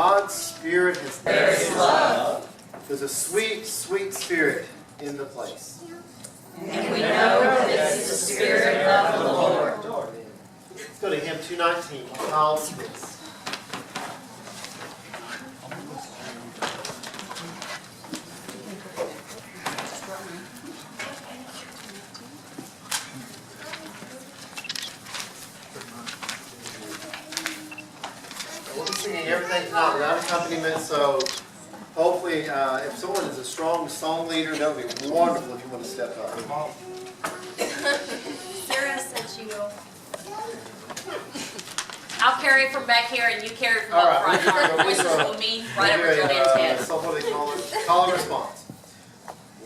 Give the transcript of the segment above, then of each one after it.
God's Spirit is There is love. There's a sweet, sweet Spirit in the place. And we know that it's the Spirit of the Lord. Let's go to hymn 219, Child's Voice. We'll be singing everything tonight without accompaniment, so hopefully if someone is a strong song leader, that would be wonderful if you want to step up. Sarah said she will. I'll carry from back here and you carry from All up right, front. Our we'll voices go. will meet right over Julian's head. So what do they call it? Call and response.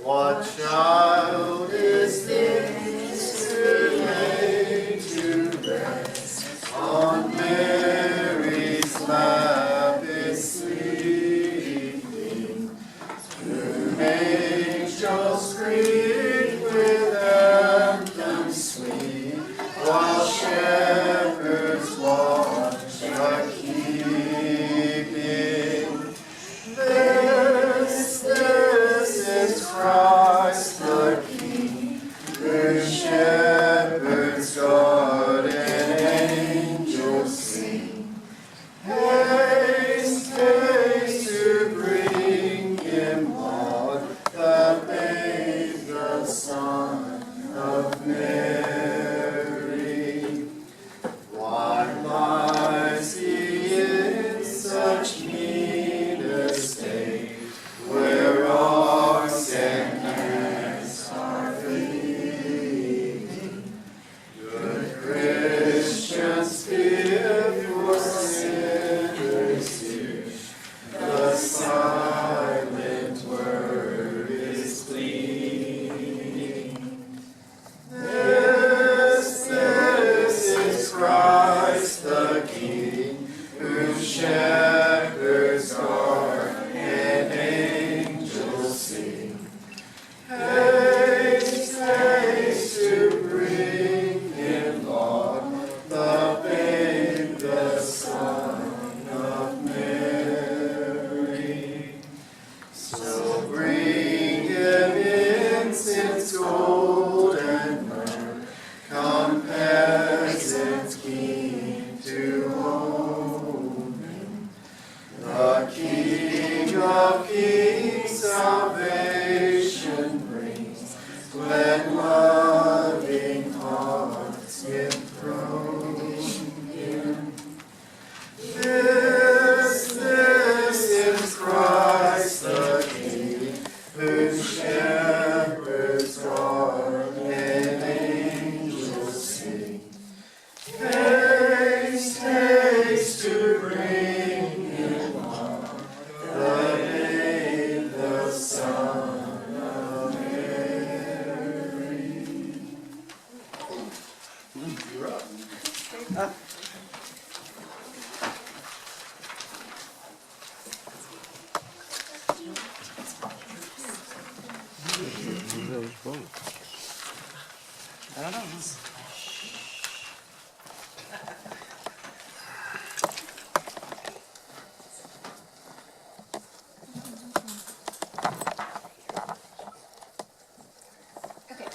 What child is this who lay to rest on Mary's lap is sleeping? Whom angels greet with anthems sweet, while shepherds watch are keeping. This is Christ the King, whose shepherds guard and angels sing. Haste, haste to bring him laud, the babe, the Son of Mary. Why lies he in such mean estate, where ox and ass are feeding? Good Christians, fear for sinners here, the silent word is pleading. This is Christ the King, whom shepherds guard and angels sing. Haste, haste to bring him laud, the babe, the Son of Mary. So bring him incense, gold, and myrrh. Come, peasant king, to own him. The King of kings salvation brings. Let loving hearts enthrone him. This is Christ the King, whom shepherds guard and angels sing. Haste, haste to bring him on, the babe, the Son of Mary. You're up. I don't know. Okay.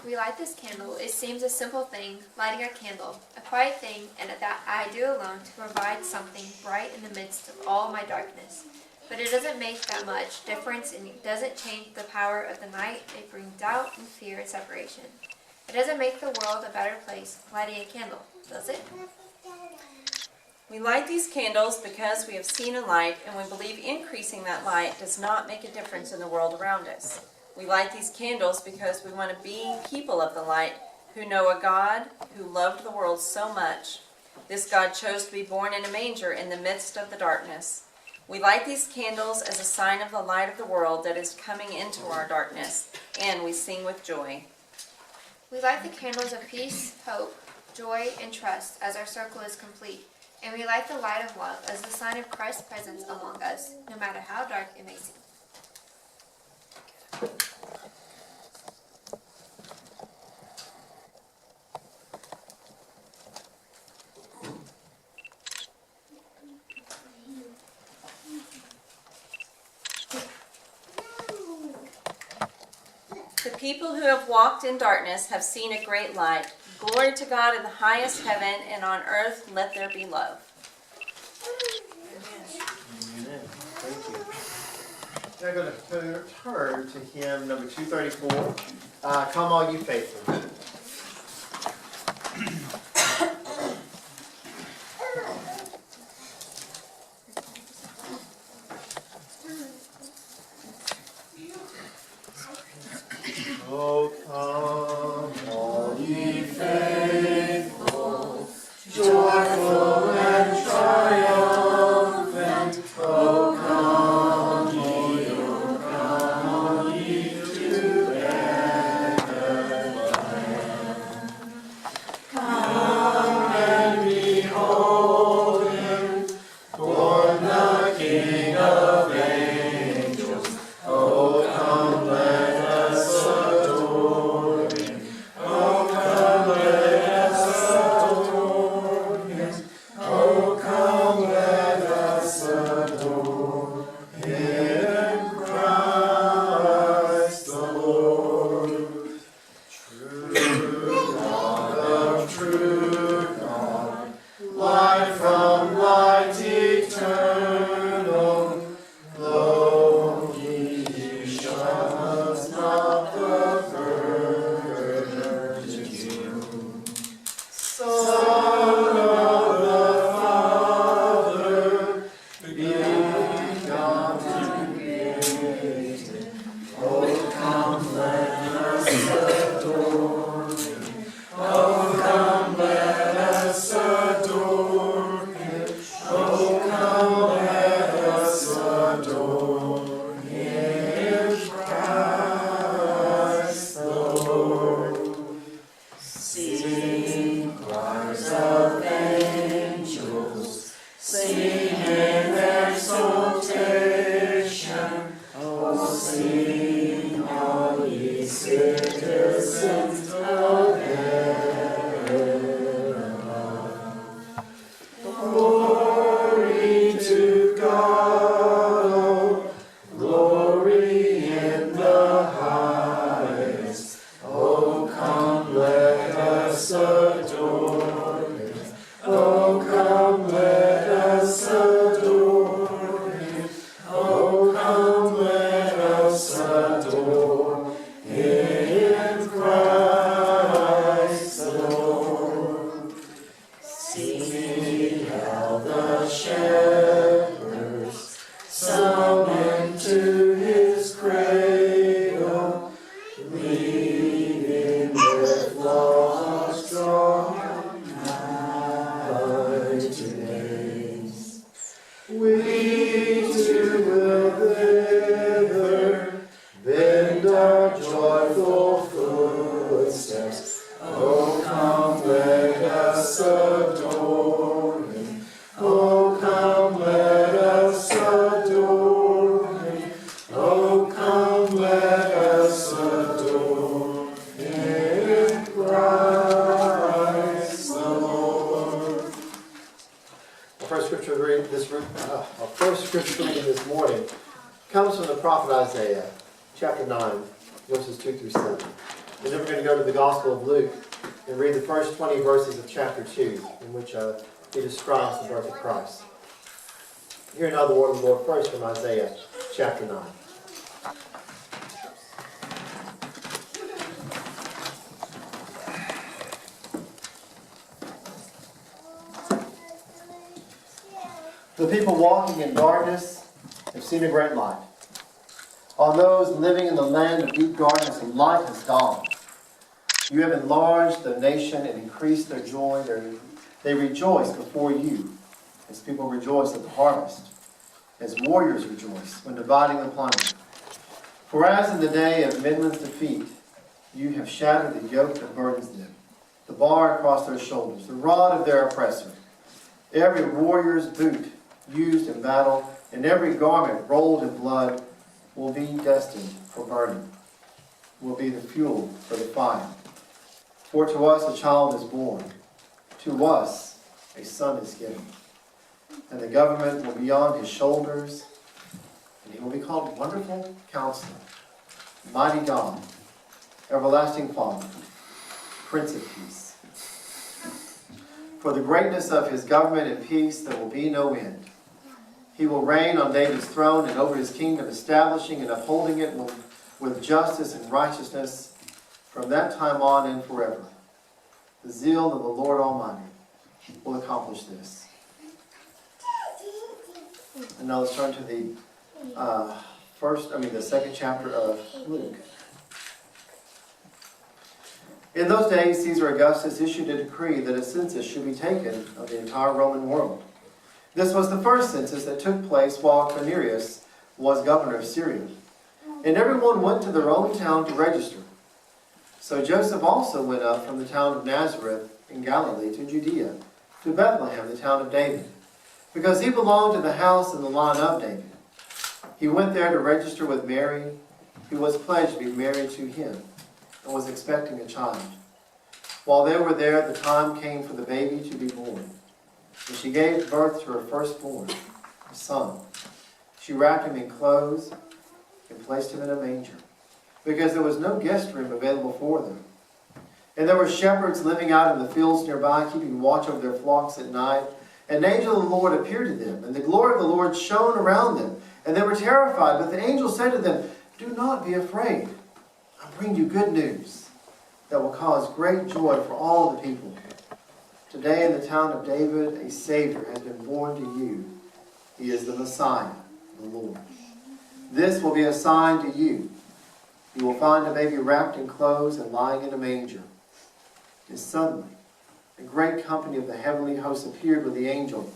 We light this candle. It seems a simple thing, lighting a candle, a quiet thing, and that I do alone to provide something bright in the midst of all my darkness. But it doesn't make that much difference, and it doesn't change the power of the night. It brings doubt and fear and separation. It doesn't make the world a better place, lighting a candle, does it? We light these candles because we have seen a light, and we believe increasing that light does not make a difference in the world around us. We light these candles because we want to be people of the light who know a God who loved the world so much. This God chose to be born in a manger in the midst of the darkness. We light these candles as a sign of the light of the world that is coming into our darkness, and we sing with joy. We light the candles of peace, hope, joy, and trust as our circle is complete. And we light the light of love as the sign of Christ's presence among us, no matter how dark it may seem. people who have walked in darkness have seen a great light. Glory to God in the highest heaven, and on earth let there be love. Amen. Thank you. Now going to turn to hymn number 234. Come all you faithful. Oh, come all ye faithful, joyful and triumphant. Oh, come ye to Bethlehem. Come and behold him, born the King of angels. Oh, come let us adore him. Oh, come let us adore him. Oh, come let us adore him, Christ the Lord. True God of true God, light from light eternal, lo, he shuns not the virgin tomb. Son of the Father, begotten, created. Oh, come let us adore him. Oh, come let us adore him. Oh, come let us adore him, Christ the Lord. Sing, choirs of angels, sing in exaltation. Oh, sing, all ye citizens of heaven. Glory to God, oh, glory in the highest. Oh, come let us adore him. Oh, come let us adore him. Oh, come let us adore him, Christ the Lord. See how the shepherds summon to his cradle, leading their flocks from mighty days. We too will thither bend our joyful footsteps. Oh, come let us adore him. Oh, come let us adore him. Oh, come let us adore him, Christ the Lord. Our first scripture reading this morning comes from the prophet Isaiah, chapter 9, verses 2 through 7. And then we're going to go to the Gospel of Luke and read the first 20 verses of chapter 2, in which he describes the birth of Christ. Hear now the word of the Lord first from Isaiah, chapter 9. The people walking in darkness have seen a great light. On those living in the land of deep darkness, a light has dawned. You have enlarged the nation and increased their joy. They rejoice before you, as people rejoice at the harvest, as warriors rejoice when dividing the plunder. For as in the day of Midian's defeat, you have shattered the yoke that burdens them, the bar across their shoulders, the rod of their oppressor. Every warrior's boot used in battle, and every garment rolled in blood will be destined for burning, will be the fuel for the fire. For to us a child is born, to us a son is given, and the government will be on his shoulders, and he will be called Wonderful Counselor, Mighty God, Everlasting Father, Prince of Peace. For the greatness of his government and peace there will be no end. He will reign on David's throne and over his kingdom, establishing and upholding it with justice and righteousness from that time on and forever. The zeal of the Lord Almighty will accomplish this. And now let's turn to the second chapter of Luke. In those days, Caesar Augustus issued a decree that a census should be taken of the entire Roman world. This was the first census that took place while Quirinius was governor of Syria. And everyone went to their own town to register. So Joseph also went up from the town of Nazareth in Galilee to Judea, to Bethlehem, the town of David, because he belonged to the house and the line of David. He went there to register with Mary, who was pledged to be married to him, and was expecting a child. While they were there, the time came for the baby to be born. And she gave birth to her firstborn, a son. She wrapped him in clothes and placed him in a manger, because there was no guest room available for them. And there were shepherds living out in the fields nearby, keeping watch over their flocks at night. And an angel of the Lord appeared to them, and the glory of the Lord shone around them. And they were terrified, but the angel said to them, "Do not be afraid. I bring you good news that will cause great joy for all the people. Today in the town of David, a Savior has been born to you. He is the Messiah, the Lord. This will be a sign to you. You will find a baby wrapped in clothes and lying in a manger." And suddenly, a great company of the heavenly hosts appeared with the angel,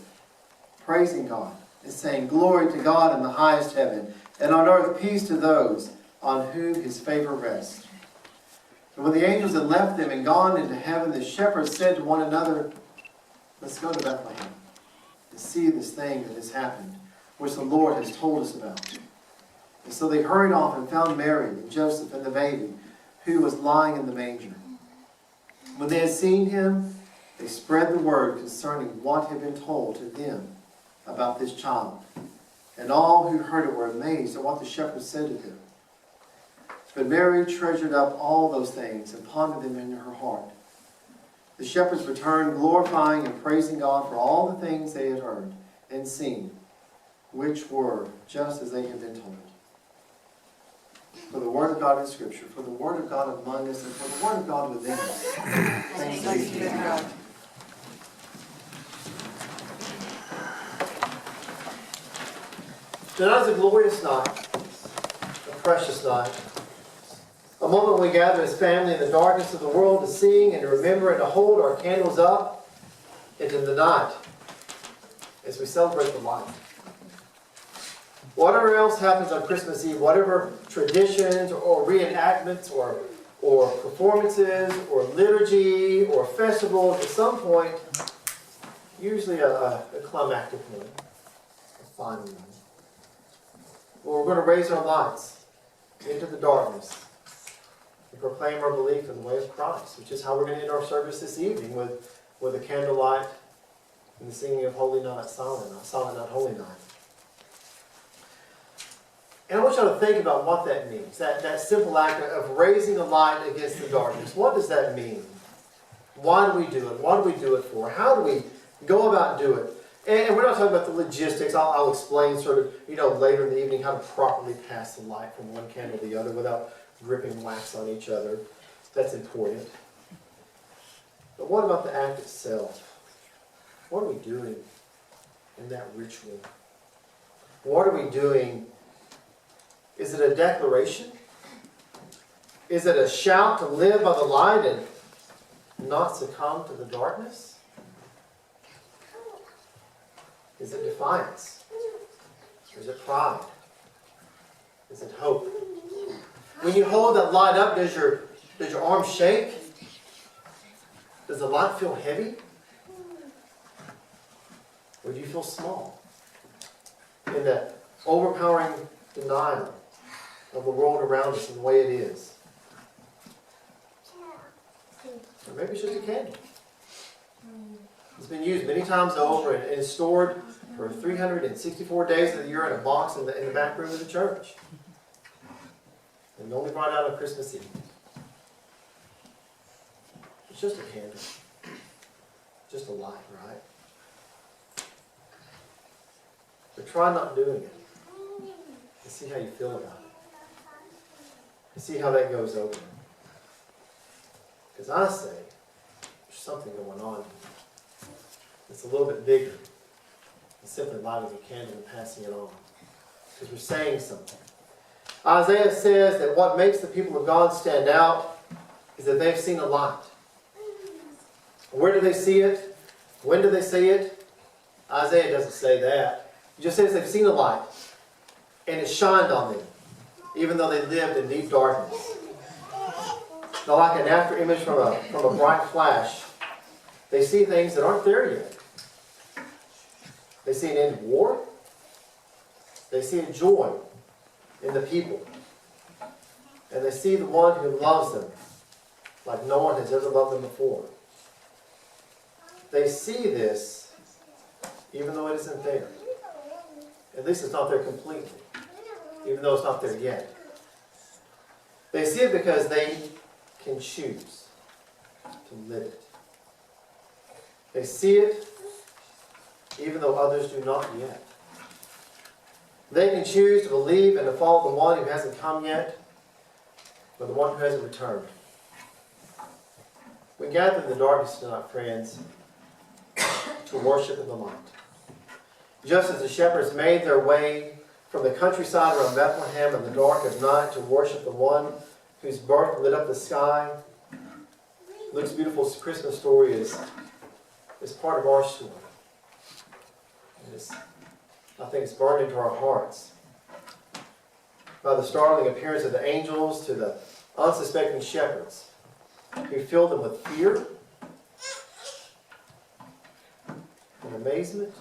praising God and saying, "Glory to God in the highest heaven, and on earth peace to those on whom his favor rests." And when the angels had left them and gone into heaven, the shepherds said to one another, "Let's go to Bethlehem and see this thing that has happened, which the Lord has told us about." And so they hurried off and found Mary and Joseph and the baby, who was lying in the manger. When they had seen him, they spread the word concerning what had been told to them about this child. And all who heard it were amazed at what the shepherds said to them. But Mary treasured up all those things and pondered them in her heart. The shepherds returned, glorifying and praising God for all the things they had heard and seen, which were just as they had been told. For the word of God in Scripture, for the word of God among us, and for the word of God within us. Thanks be to God. Tonight is a glorious night, a precious night, a moment when we gather as family in the darkness of the world to sing and to remember and to hold our candles up into the night as we celebrate the light. Whatever else happens on Christmas Eve, whatever traditions or reenactments or performances or liturgy or festivals, at some point, usually a climactic one, a final one, where we're going to raise our lights into the darkness and proclaim our belief in the way of Christ, which is how we're going to end our service this evening with a candlelight and the singing of Holy Night, Silent Night, Holy Night. And I want you to think about what that means, that simple act of raising a light against the darkness. What does that mean? Why do we do it? What do we do it for? How do we go about doing it? And we're not talking about the logistics. I'll explain sort of, later in the evening how to properly pass the light from one candle to the other without dripping wax on each other. That's important. But what about the act itself? What are we doing in that ritual? What are we doing? Is it a declaration? Is it a shout to live by the light and not succumb to the darkness? Is it defiance? Or is it pride? Is it hope? When you hold that light up, does your arm shake? Does the light feel heavy? Or do you feel small in that overpowering denial of the world around us and the way it is? Or maybe it's just a candle. It's been used many times over and stored for 364 days of the year in a box in the back room of the church. And only brought out on Christmas Eve. It's just a candle. Just a light, right? But try not doing it. And see how you feel about it. And see how that goes over. Because I say, there's something going on. It's a little bit bigger than simply lighting a candle and passing it on. Because we're saying something. Isaiah says that what makes the people of God stand out is that they've seen a light. Where do they see it? When do they see it? Isaiah doesn't say that. He just says they've seen a light. And it shined on them, even though they lived in deep darkness. Now, like an after image from a bright flash, they see things that aren't there yet. They see an end of war. They see a joy in the people. And they see the one who loves them like no one has ever loved them before. They see this even though it isn't there. At least it's not there completely, even though it's not there yet. They see it because they can choose to live it. They see it even though others do not yet. They can choose to believe and to follow the one who hasn't come yet, but the one who hasn't returned. We gather in the darkness tonight, friends, to worship in the light. Just as the shepherds made their way from the countryside around Bethlehem in the dark of night to worship the one whose birth lit up the sky, Luke's beautiful Christmas story is part of our story. I think it's burned into our hearts by the startling appearance of the angels to the unsuspecting shepherds who filled them with fear and amazement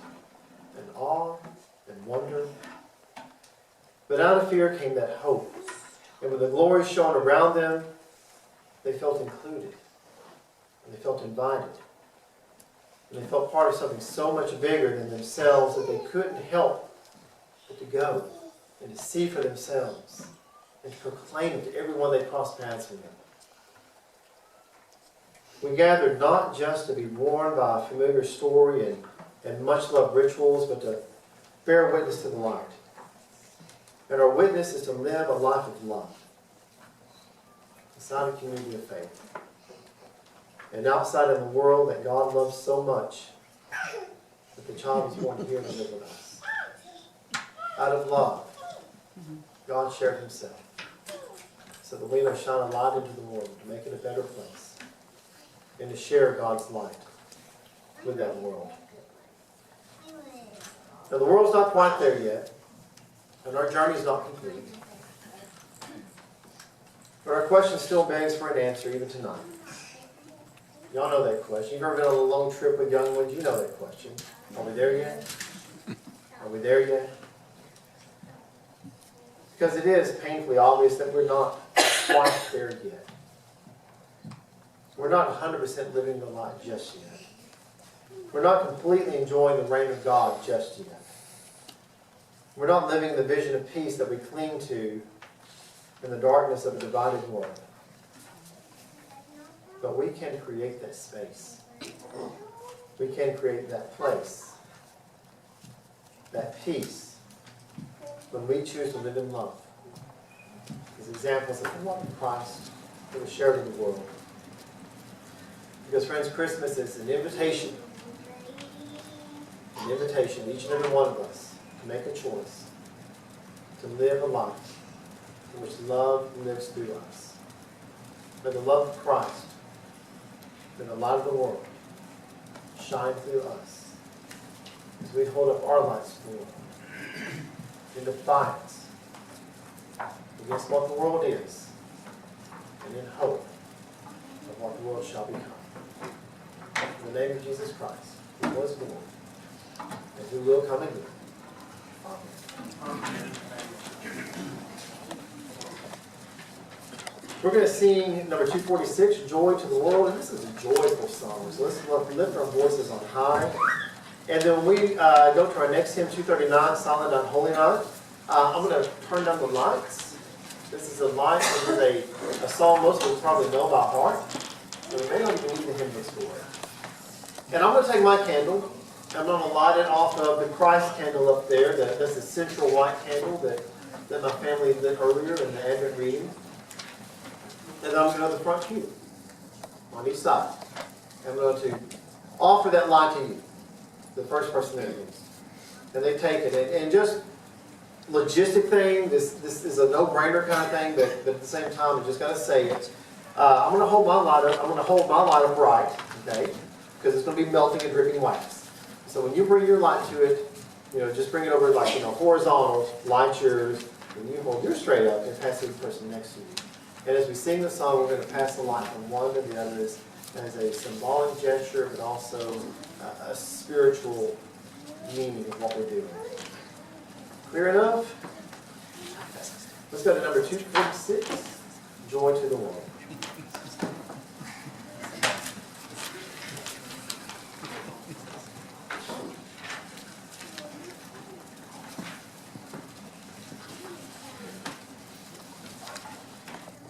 and awe and wonder. But out of fear came that hope. And when the glory shone around them, they felt included. And they felt invited. And they felt part of something so much bigger than themselves that they couldn't help but to go and to see for themselves and to proclaim it to everyone they crossed paths with. We gathered not just to be warned by a familiar story and much-loved rituals, but to bear witness to the light. And our witness is to live a life of love inside a community of faith. And outside in the world that God loves so much that the child was born here to live with us. Out of love, God shared himself so that we may shine a light into the world to make it a better place and to share God's light with that world. Now the world's not quite there yet, and our journey is not complete. But our question still begs for an answer even tonight. Y'all know that question. You've ever been on a long trip with young ones? You know that question. Are we there yet? Are we there yet? Because it is painfully obvious that we're not quite there yet. We're not 100% living the light just yet. We're not completely enjoying the reign of God just yet. We're not living the vision of peace that we cling to in the darkness of a divided world. But we can create that space. We can create that place, that peace, when we choose to live in love. As examples of the love of Christ that was shared in the world. Because, friends, Christmas is an invitation to each and every one of us to make a choice to live a life in which love lives through us. May the love of Christ, may the light of the world shine through us as we hold up our lights to the world in defiance against what the world is and in hope of what the world shall become. In the name of Jesus Christ, who was born and who will come again. Amen. We're going to sing number 246, Joy to the World. And this is a joyful song. So let's lift our voices on high. And then when we go to our next hymn, 239, Silent Night, Holy Night, I'm going to turn down the lights. This is a light. This is a song most of us probably know by heart. But we may not even need to him the story. And I'm going to take my candle. I'm going to light it off of the Christ candle up there. That's the central white candle that my family lit earlier in the Advent reading. And I'm going to go to the front pew on each side. I'm going to offer that light to you, the first person that is. And they take it. And just logistic thing, this is a no-brainer kind of thing, but at the same time, I just got to say it. I'm going to hold my light up. I'm going to hold my light up right, okay? Because it's going to be melting and dripping wax. So when you bring your light to it, just bring it over like, horizontal, light yours, and you hold yours straight up and pass it to the person next to you. And as we sing the song, we're going to pass the light from one to the other as a symbolic gesture, but also a spiritual meaning of what we're doing. Clear enough? Let's go to number 246, Joy to the World.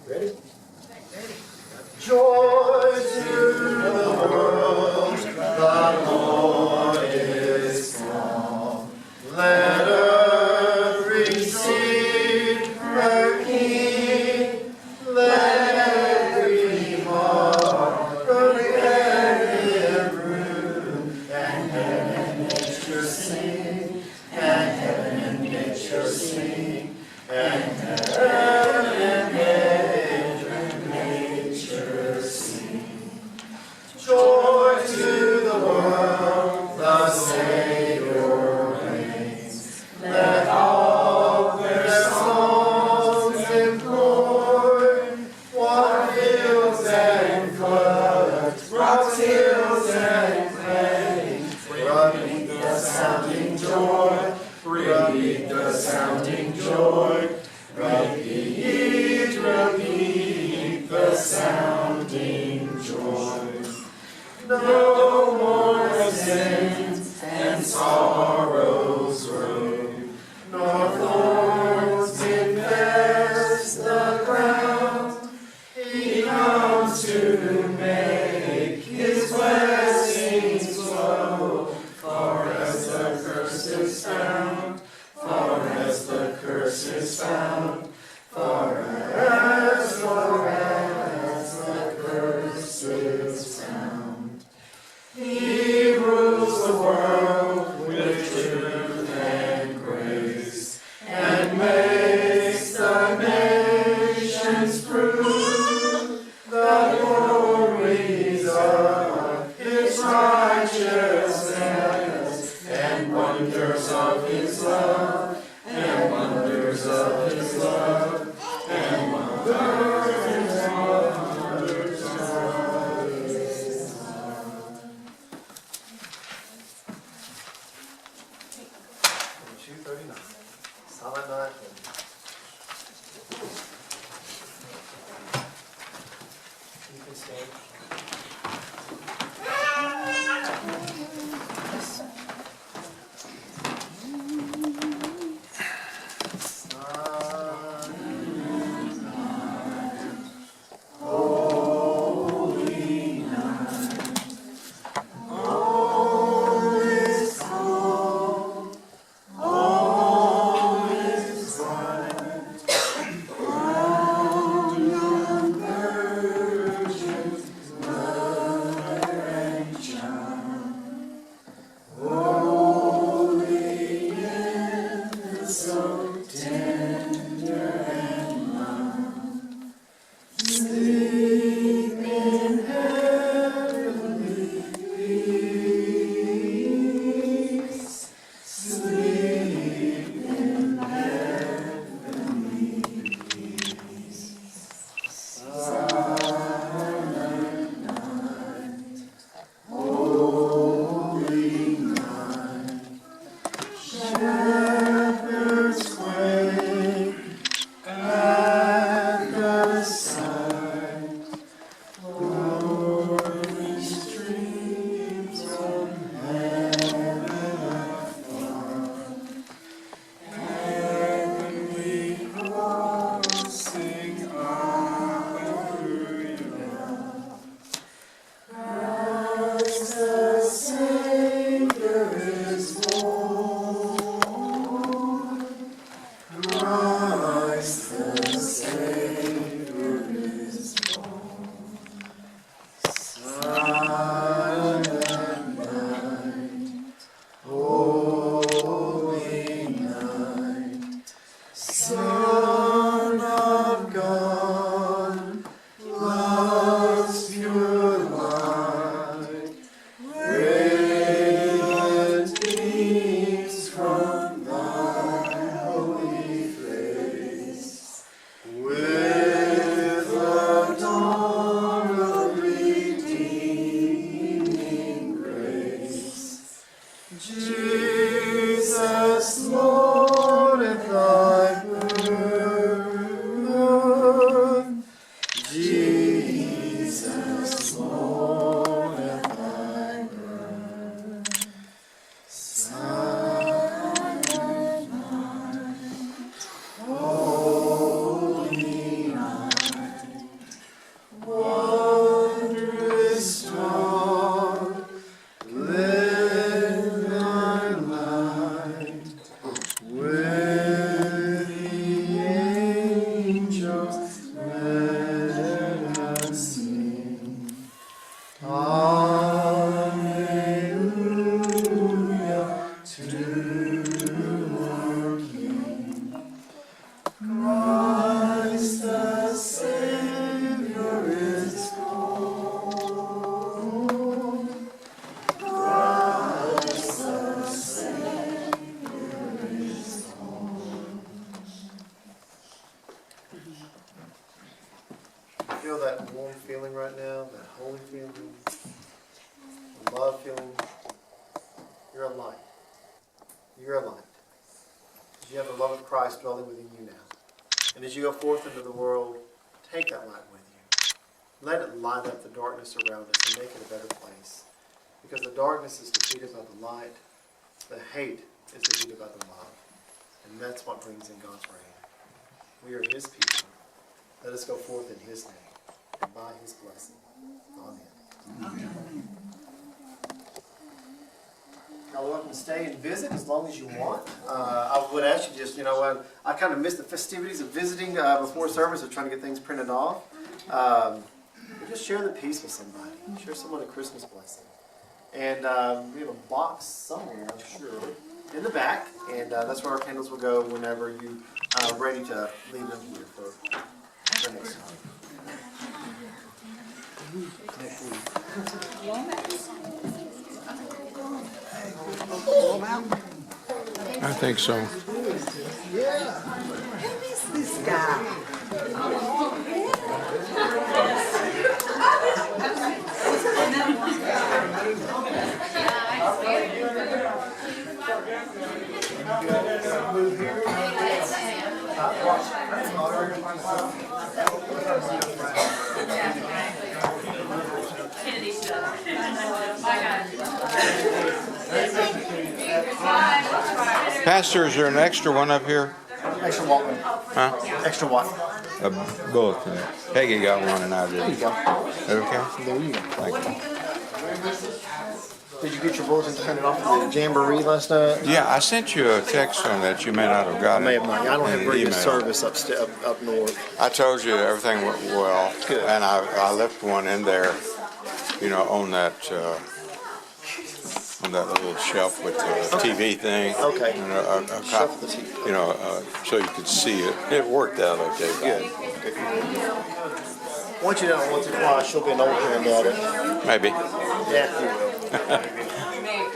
Ready? Joy to the world, the Lord is come. Let earth receive her King. Let every heart prepare their room. And heaven and nature sing, and heaven and nature sing, and heaven and nature sing. Joy to the world, the Savior reigns. Let all their songs employ what fields and floods, rocks, hills, and plains. Repeat the sounding joy, repeat the sounding joy, repeat the sounding joy. No more sins and sorrows roam, nor thorns infest the ground. He comes to make his blessings flow, far as the curse is found, far as the curse is found, far as the curse is found. Holy night, Son of God, love's pure light, radiant beams from thy holy face, with the dawn of redeeming grace. Jesus, Lord, at thy birth. Jesus, Lord, at thy birth. Silent night, holy night, wondrous star, let thy light with the angels let us sing. Alleluia to our King. Christ the Savior is born. Christ the Savior is born. Feel that warm feeling right now, that holy feeling, the love feeling. You're a light. You're a light. You have the love of Christ dwelling within you now. And as you go forth into the world, take that light with you. Let it light up the darkness around us and make it a better place. Because the darkness is defeated by the light. The hate is defeated by the love. And that's what brings in God's reign. We are His people. Let us go forth in His name and by His blessing. Amen. You're welcome to stay and visit as long as you want. I would ask you just, I kind of missed the festivities of visiting before service, of trying to get things printed off. Just share the peace with somebody. Share someone a Christmas blessing. And we have a box somewhere, I'm sure, in the back, and that's where our candles will go whenever you are ready to leave them here for next time. I think so. This guy. Pastor, is there an extra one up here? Extra watt. Huh? Extra watt. A bulletin. Peggy got one and I didn't. There you go. Okay. There you go. Thank you. Did you get your bulletin printed off of the Jamboree last night? Yeah, I sent you a text on that. You may not have I gotten may it. have not. I don't have An very good email. service up north. I told you everything went well. Good. And I left one in there, on that little shelf with the TV thing. Okay. And a Shelf cop, with the TV. so you could see it. It worked out okay. Good. Once you know once in a while, she'll be an old granddaughter. Maybe. Yeah, you will. Merry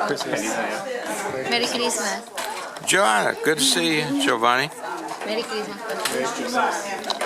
Christmas. Merry Christmas. Joanna, good to see you. Giovanni. Merry Christmas. Merry Christmas.